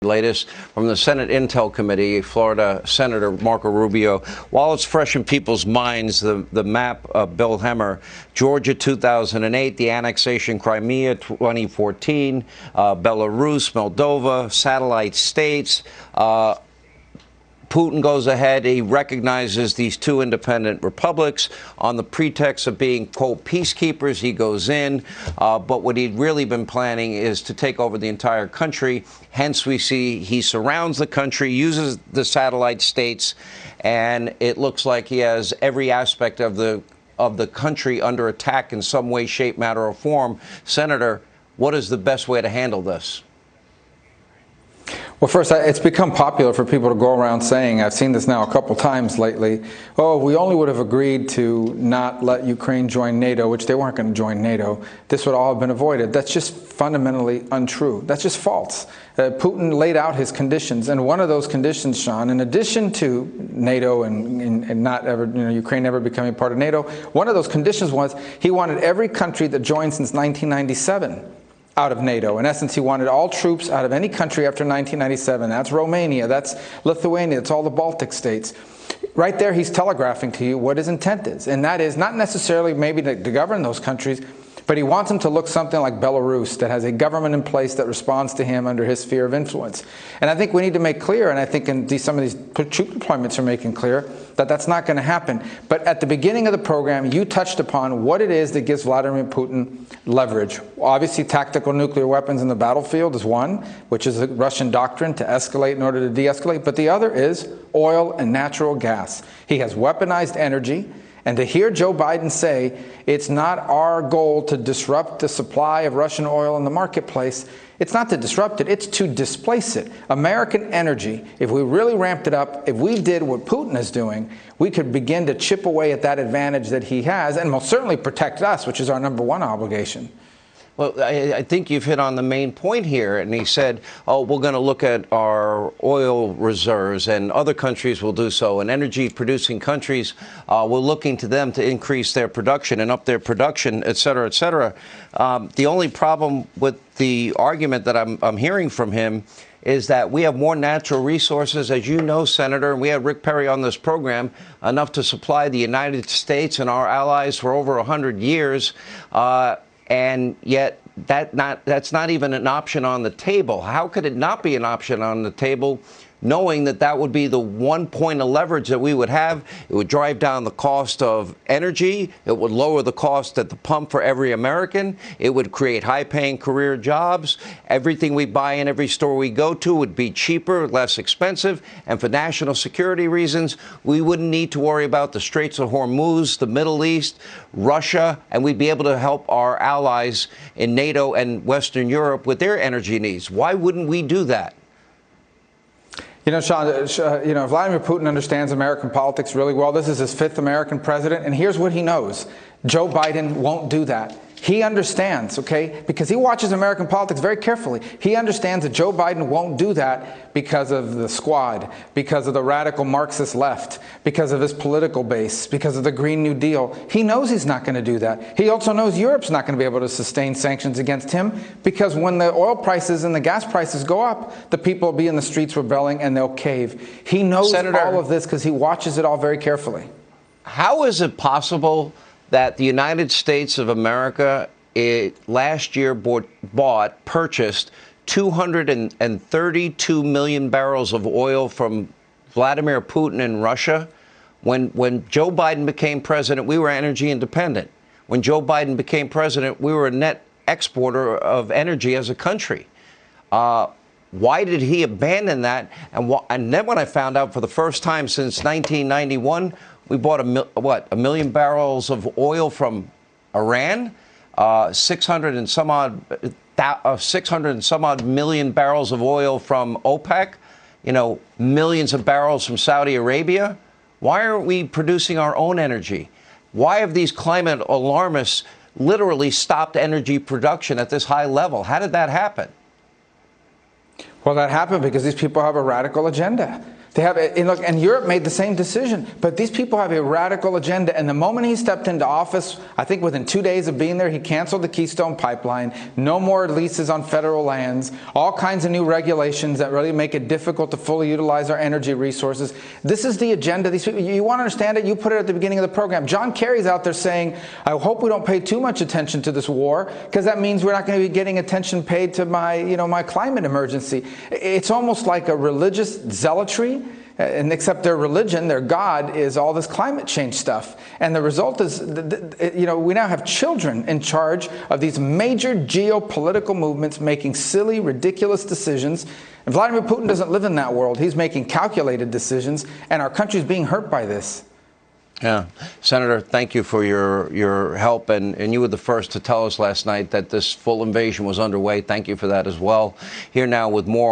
Latest from the Senate Intel Committee, Florida Senator Marco Rubio. While it's fresh in people's minds, the map of Bill Hemmer, Georgia 2008, the annexation Crimea 2014, Belarus, Moldova, satellite states. Putin goes ahead, he recognizes these two independent republics on the pretext of being, quote, peacekeepers. He goes in, but what he'd really been planning is to take over the entire country. Hence, we see he surrounds the country, uses the satellite states, and it looks like he has every aspect of the country under attack in some way, shape, matter, or form. Senator, what is the best way to handle this? Well, first, it's become popular for people to go around saying, I've seen this now a couple times lately, oh, we only would have agreed to not let Ukraine join NATO, which they weren't going to join NATO. This would all have been avoided. That's just fundamentally untrue. That's just false. Putin laid out his conditions, and one of those conditions, Sean, in addition to NATO and not ever, Ukraine never becoming part of NATO, one of those conditions was he wanted every country that joined since 1997 out of NATO. In essence, he wanted all troops out of any country after 1997. That's Romania, that's Lithuania, it's all the Baltic states. Right there, he's telegraphing to you what his intent is. And that is not necessarily maybe to govern those countries, but he wants them to look something like Belarus, that has a government in place that responds to him under his sphere of influence. And I think we need to make clear, and I think some of these troop deployments are making clear, that that's not going to happen. But at the beginning of the program, you touched upon what it is that gives Vladimir Putin leverage. Obviously, tactical nuclear weapons in the battlefield is one, which is a Russian doctrine to escalate in order to de-escalate. But the other is oil and natural gas. He has weaponized energy. And to hear Joe Biden say it's not our goal to disrupt the supply of Russian oil in the marketplace, it's not to disrupt it, it's to displace it. American energy, if we really ramped it up, if we did what Putin is doing, we could begin to chip away at that advantage that he has and most certainly protect us, which is our number one obligation. Well, I think you've hit on the main point here. And he said, oh, we're going to look at our oil reserves, and other countries will do so. And energy-producing countries, we're looking to them to increase their production and up their production, et cetera, et cetera. The only problem with the argument that I'm hearing from him is that we have more natural resources, as you know, Senator, and we had Rick Perry on this program, enough to supply the United States and our allies for over 100 years. And yet that's not even an option on the table. How could it not be an option on the table, knowing that that would be the one point of leverage that we would have? It would drive down the cost of energy. It would lower the cost at the pump for every American. It would create high-paying career jobs. Everything we buy in every store we go to would be cheaper, less expensive. And for national security reasons, we wouldn't need to worry about the Straits of Hormuz, the Middle East, Russia, and we'd be able to help our allies in NATO and Western Europe with their energy needs. Why wouldn't we do that? You know, Sean, Vladimir Putin understands American politics really well. This is his fifth American president, and here's what he knows. Joe Biden won't do that. He understands, okay, because he watches American politics very carefully. He understands that Joe Biden won't do that because of the squad, because of the radical Marxist left, because of his political base, because of the Green New Deal. He knows he's not going to do that. He also knows Europe's not going to be able to sustain sanctions against him, because when the oil prices and the gas prices go up, the people will be in the streets rebelling and they'll cave. He knows all of this because he watches it all very carefully. How is it possible that the United States of America last year purchased 232 million barrels of oil from Vladimir Putin in Russia? When Joe Biden became president, we were energy independent. When Joe Biden became president, we were a net exporter of energy as a country. Why did he abandon that? And then when I found out for the first time since 1991, we bought a million barrels of oil from Iran, 600 and some odd million barrels of oil from OPEC, millions of barrels from Saudi Arabia. Why aren't we producing our own energy? Why have these climate alarmists literally stopped energy production at this high level? How did that happen? Well, that happened because these people have a radical agenda. They have, and look, and Europe made the same decision, but these people have a radical agenda. And the moment he stepped into office, I think within 2 days of being there, he canceled the Keystone Pipeline, no more leases on federal lands, all kinds of new regulations that really make it difficult to fully utilize our energy resources. This is the agenda. These people, you want to understand it? You put it at the beginning of the program. John Kerry's out there saying, I hope we don't pay too much attention to this war, because that means we're not going to be getting attention paid to my climate emergency. It's almost like a religious zealotry. And except their religion, their God, is all this climate change stuff. And the result is, we now have children in charge of these major geopolitical movements making silly, ridiculous decisions. And Vladimir Putin doesn't live in that world. He's making calculated decisions, and our country's being hurt by this. Yeah. Senator, thank you for your help. And you were the first to tell us last night that this full invasion was underway. Thank you for that as well. Here now with more